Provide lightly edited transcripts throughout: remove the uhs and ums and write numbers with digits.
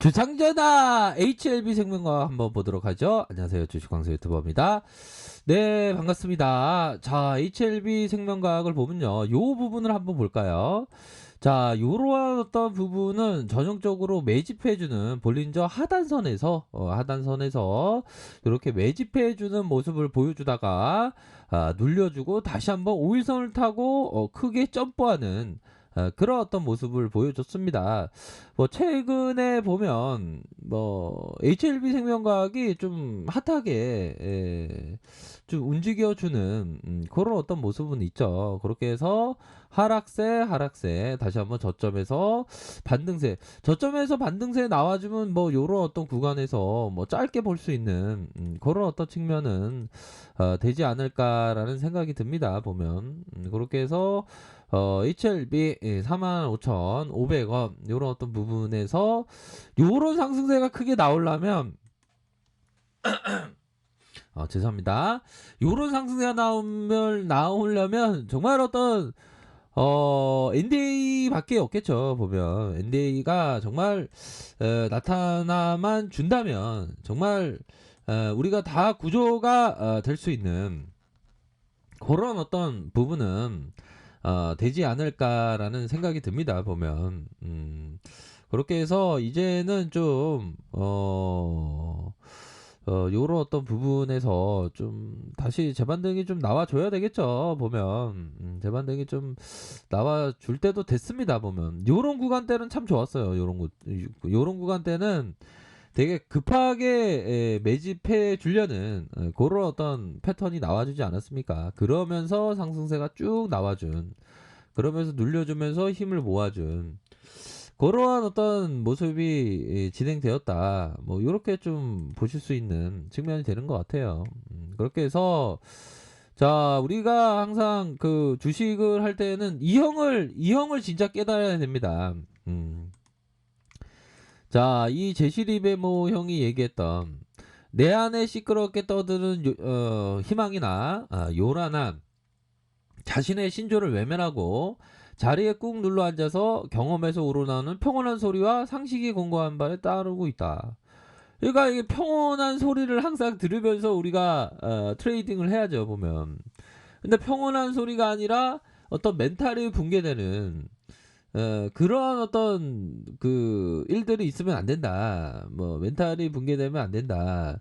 주상전화 HLB 생명과학 한번 보도록 하죠. 안녕하세요. 주식광수 유튜버입니다. 네, 반갑습니다. 자, HLB 생명과학을 보면요. 요 부분을 한번 볼까요? 자, 요러한 어떤 부분은 전형적으로 매집해주는 볼린저 하단선에서 이렇게 매집해주는 모습을 보여주다가 눌려주고 다시 한번 5일선을 타고 크게 점프하는 그런 어떤 모습을 보여줬습니다. 뭐 최근에 보면 뭐 HLB 생명과학이 좀 핫하게 좀 움직여주는 그런 어떤 모습은 있죠. 그렇게 해서 하락세 다시 한번 저점에서 반등세 나와주면 뭐 요런 어떤 구간에서 뭐 짧게 볼 수 있는 그런 어떤 측면은 되지 않을까라는 생각이 듭니다. 보면 그렇게 해서 HLB 45,500원 요런 어떤 부분에서 요런 상승세가 크게 나오려면 죄송합니다. 요런 상승세가 나오려면 정말 어떤 NDA밖에 없겠죠. 보면 NDA가 정말 나타나만 준다면 정말 우리가 다 구조가 될 수 있는 그런 어떤 부분은 되지 않을까라는 생각이 듭니다. 보면 그렇게 해서 이제는 좀 요런 어떤 부분에서 좀 다시 재반등이 좀 나와줘야 되겠죠. 보면 재반등이 좀 나와줄 때도 됐습니다. 보면 요런 구간대는 참 좋았어요. 요런 구간대는 되게 급하게 매집해 주려는 그런 어떤 패턴이 나와주지 않았습니까? 그러면서 상승세가 쭉 나와준, 그러면서 눌려주면서 힘을 모아준 그러한 어떤 모습이 진행되었다. 뭐 이렇게 좀 보실 수 있는 측면이 되는 것 같아요. 그렇게 해서 자, 우리가 항상 그 주식을 할 때는 이 형을 진짜 깨달아야 됩니다. 자, 이 제시리베모 형이 얘기했던 내 안에 시끄럽게 떠드는 희망이나 요란함, 자신의 신조를 외면하고 자리에 꾹 눌러 앉아서 경험에서 우러나오는 평온한 소리와 상식이 공고한 바에 따르고 있다. 그러니까 이게 평온한 소리를 항상 들으면서 우리가 트레이딩을 해야죠. 보면. 근데 평온한 소리가 아니라 어떤 멘탈이 붕괴되는 그러한 어떤 그 일들이 있으면 안 된다. 뭐 멘탈이 붕괴되면 안 된다.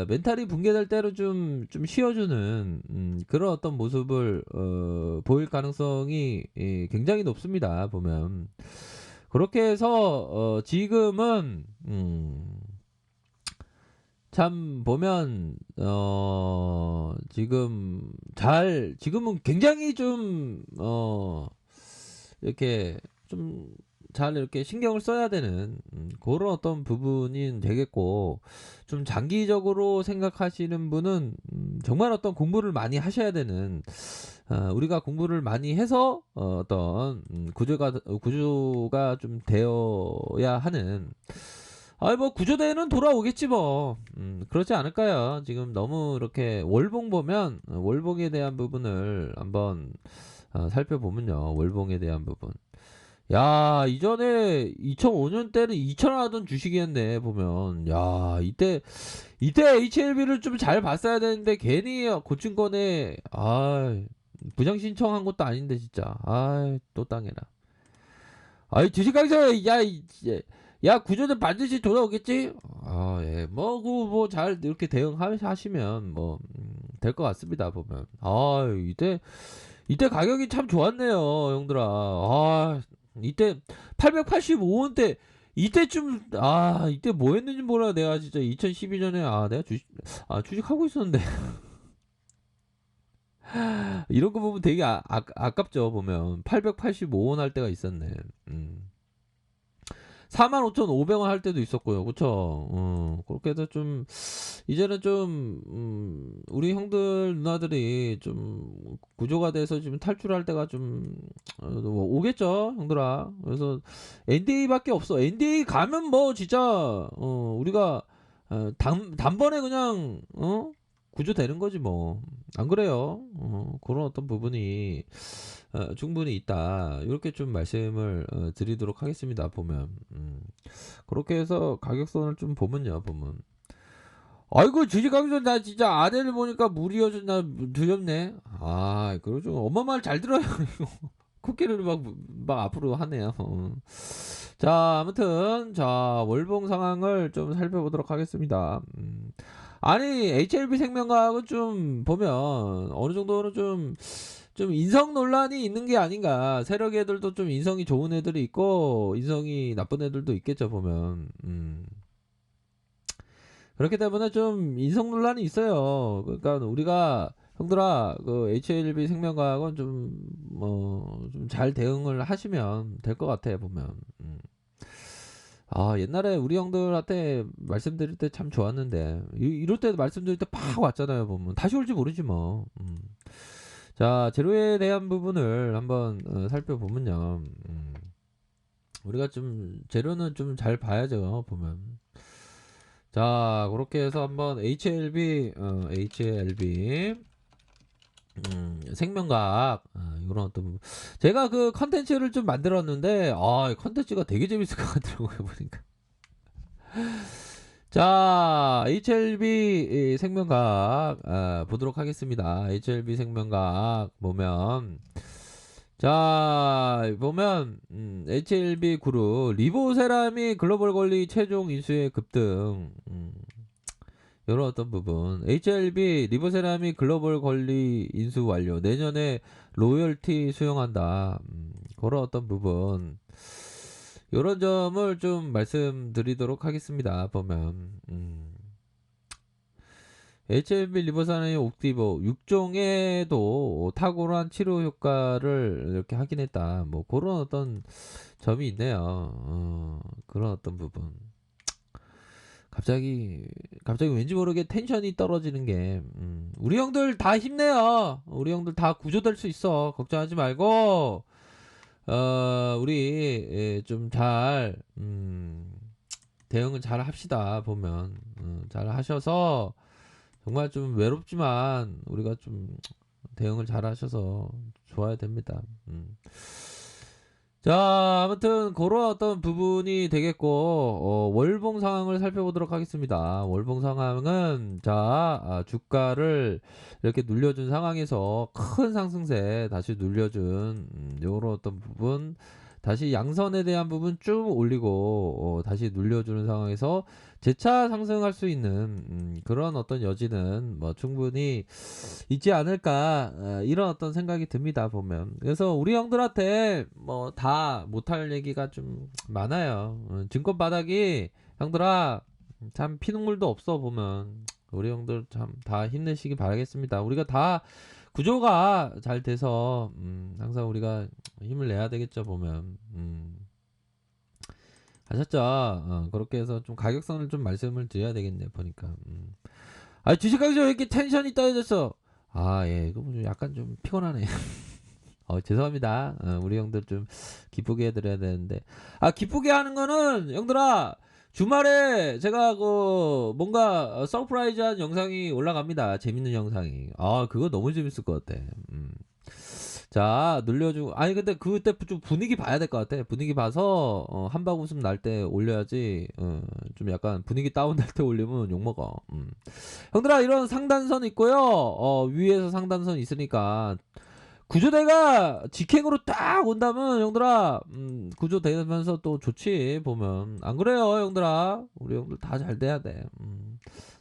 멘탈이 붕괴될 때로 좀 쉬어주는 그런 어떤 모습을 보일 가능성이 굉장히 높습니다. 보면 그렇게 해서 지금은 참 보면 지금은 굉장히 좀 이렇게 좀 잘 이렇게 신경을 써야 되는 그런 어떤 부분이 되겠고, 좀 장기적으로 생각하시는 분은 정말 어떤 공부를 많이 하셔야 되는, 우리가 공부를 많이 해서 어떤 구조가 좀 되어야 하는, 뭐 구조대는 돌아오겠지 뭐. 그렇지 않을까요? 지금 너무 이렇게 월봉 보면 월봉에 대한 부분을 한번 살펴보면요. 월봉에 대한 부분. 야, 이전에 2005년 때는 2천 하던 주식이었네. 보면 야, 이때 HLB를 좀 잘 봤어야 되는데 괜히 고친 거네. 부장 신청한 것도 아닌데 진짜. 또 땅해라. 주식 강사 야, 구조는 반드시 돌아오겠지? 예. 잘 이렇게 대응하시면 될 것 같습니다. 보면. 이때 가격이 참 좋았네요, 형들아. 이때 885원대 이때 뭐 했는지 몰라. 내가 진짜 2012년에 내가 주식하고 있었는데. 이런 거 보면 되게 아깝죠. 보면 885원 할 때가 있었네. 45,500원 할 때도 있었고요. 그쵸? 그렇게 해서 좀, 이제는 좀, 우리 형들, 누나들이 좀 구조가 돼서 지금 탈출할 때가 좀, 오겠죠, 형들아. 그래서 NDA밖에 없어. NDA 가면 뭐, 진짜, 우리가, 단번에 그냥, 구조되는 거지 뭐. 안 그래요? 그런 어떤 부분이 충분히 있다. 이렇게 좀 말씀을 드리도록 하겠습니다. 보면 그렇게 해서 가격선을 좀 보면요, 보면. 아이고 주식하면서 나 진짜 아내를 보니까 무리여서 나 두렵네. 아, 그거 좀 엄마 말 잘 들어요. 코끼리를 막 앞으로 하네요. 자, 아무튼 자 월봉 상황을 좀 살펴보도록 하겠습니다. 아니 HLB 생명과학은 좀 보면 어느 정도는 좀 인성 논란이 있는 게 아닌가. 세력 애들도 좀 인성이 좋은 애들이 있고 인성이 나쁜 애들도 있겠죠 보면. 그렇기 때문에 좀 인성 논란이 있어요. 그러니까 우리가 형들아 그 HLB 생명과학은 좀 좀 잘 대응을 하시면 될 것 같아 보면. 아 옛날에 우리 형들한테 말씀드릴 때 참 좋았는데 이럴 때 말씀드릴 때 팍 왔잖아요 보면. 다시 올지 모르지 뭐. 자 재료에 대한 부분을 한번 살펴보면요. 우리가 좀 재료는 좀 잘 봐야죠 보면. 자 그렇게 해서 한번 HLB 생명과학 요런 어떤 부분. 제가 그 컨텐츠를 좀 만들었는데 이 컨텐츠가 되게 재밌을 것 같더라고요 보니까. 자 HLB 생명과학 보도록 하겠습니다. HLB 생명과학 보면 자 보면 HLB 그룹 리보세라믹 글로벌 권리 최종 인수의 급등. 요런 어떤 부분. HLB 리버세라믹 글로벌 권리 인수 완료. 내년에 로열티 수용한다. 그런 어떤 부분. 요런 점을 좀 말씀드리도록 하겠습니다. 보면. HLB 리버세라믹 옥티버 6종에도 탁월한 치료 효과를 이렇게 확인했다. 뭐 그런 어떤 점이 있네요. 그런 어떤 부분. 갑자기 왠지 모르게 텐션이 떨어지는 게 우리 형들 다 힘내요. 우리 형들 다 구조될 수 있어. 걱정하지 말고 우리 좀 잘 대응을 잘 합시다. 보면 잘 하셔서 정말 좀 외롭지만 우리가 좀 대응을 잘 하셔서 좋아야 됩니다. 자, 아무튼 그런 어떤 부분이 되겠고 월봉 상황을 살펴보도록 하겠습니다. 월봉 상황은 주가를 이렇게 눌려준 상황에서 큰 상승세 다시 눌려준 요런 어떤 부분 다시 양선에 대한 부분 쭉 올리고 다시 눌려주는 상황에서 재차 상승할 수 있는 그런 어떤 여지는 뭐 충분히 있지 않을까 이런 어떤 생각이 듭니다 보면. 그래서 우리 형들한테 뭐 다 못할 얘기가 좀 많아요. 증권 바닥이 형들아 참 피눈물도 없어 보면. 우리 형들 참 다 힘내시기 바라겠습니다. 우리가 다 구조가 잘 돼서 항상 우리가 힘을 내야 되겠죠 보면. 아셨죠? 그렇게 해서 좀 가격선을 좀 말씀을 드려야 되겠네 보니까. 주식하기 전에 왜 이렇게 텐션이 떨어졌어? 예, 이거 뭐 약간 좀 피곤하네. 죄송합니다. 우리 형들 좀 기쁘게 해드려야 되는데. 기쁘게 하는 거는, 형들아, 주말에 제가 뭔가 서프라이즈한 영상이 올라갑니다. 재밌는 영상이. 그거 너무 재밌을 것 같아. 자, 눌려주고. 아니, 근데 그때 좀 분위기 봐야 될 것 같아. 분위기 봐서, 한박 웃음 날 때 올려야지, 좀 약간 분위기 다운될 때 올리면 욕먹어. 형들아, 이런 상단선 있고요. 위에서 상단선 있으니까. 구조대가 직행으로 딱 온다면, 형들아, 구조되면서 또 좋지, 보면. 안 그래요, 형들아? 우리 형들 다 잘 돼야 돼.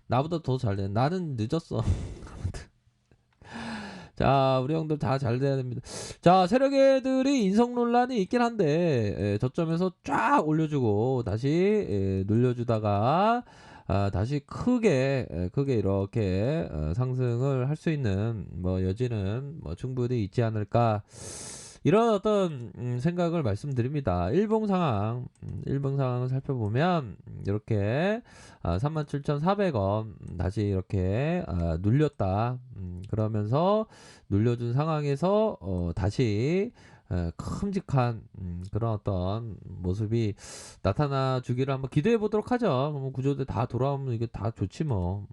나보다 더 잘 돼. 나는 늦었어. 자, 우리 형들 다 잘 돼야 됩니다. 자, 세력애들이 인성 논란이 있긴 한데, 저점에서 쫙 올려주고, 다시, 눌려주다가, 다시 크게 이렇게, 상승을 할 수 있는, 뭐, 여지는, 뭐, 충분히 있지 않을까. 이런 어떤, 생각을 말씀드립니다. 일봉 상황을 살펴보면, 이렇게, 37,400원, 다시 이렇게, 눌렸다. 그러면서, 눌려준 상황에서 다시 큼직한 그런 어떤 모습이 나타나 주기를 한번 기대해 보도록 하죠. 뭐 구조대 다 돌아오면 이게 다 좋지 뭐.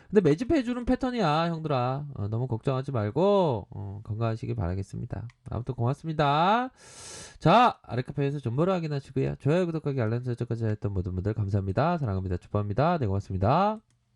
근데 매집해 주는 패턴이야, 형들아. 너무 걱정하지 말고 건강하시길 바라겠습니다. 아무튼 고맙습니다. 자, 아래카페에서 정보를 확인하시고요. 좋아요, 구독하기, 알람 설정까지 했던 모든 분들 감사합니다. 사랑합니다. 축복합니다. 네, 고맙습니다.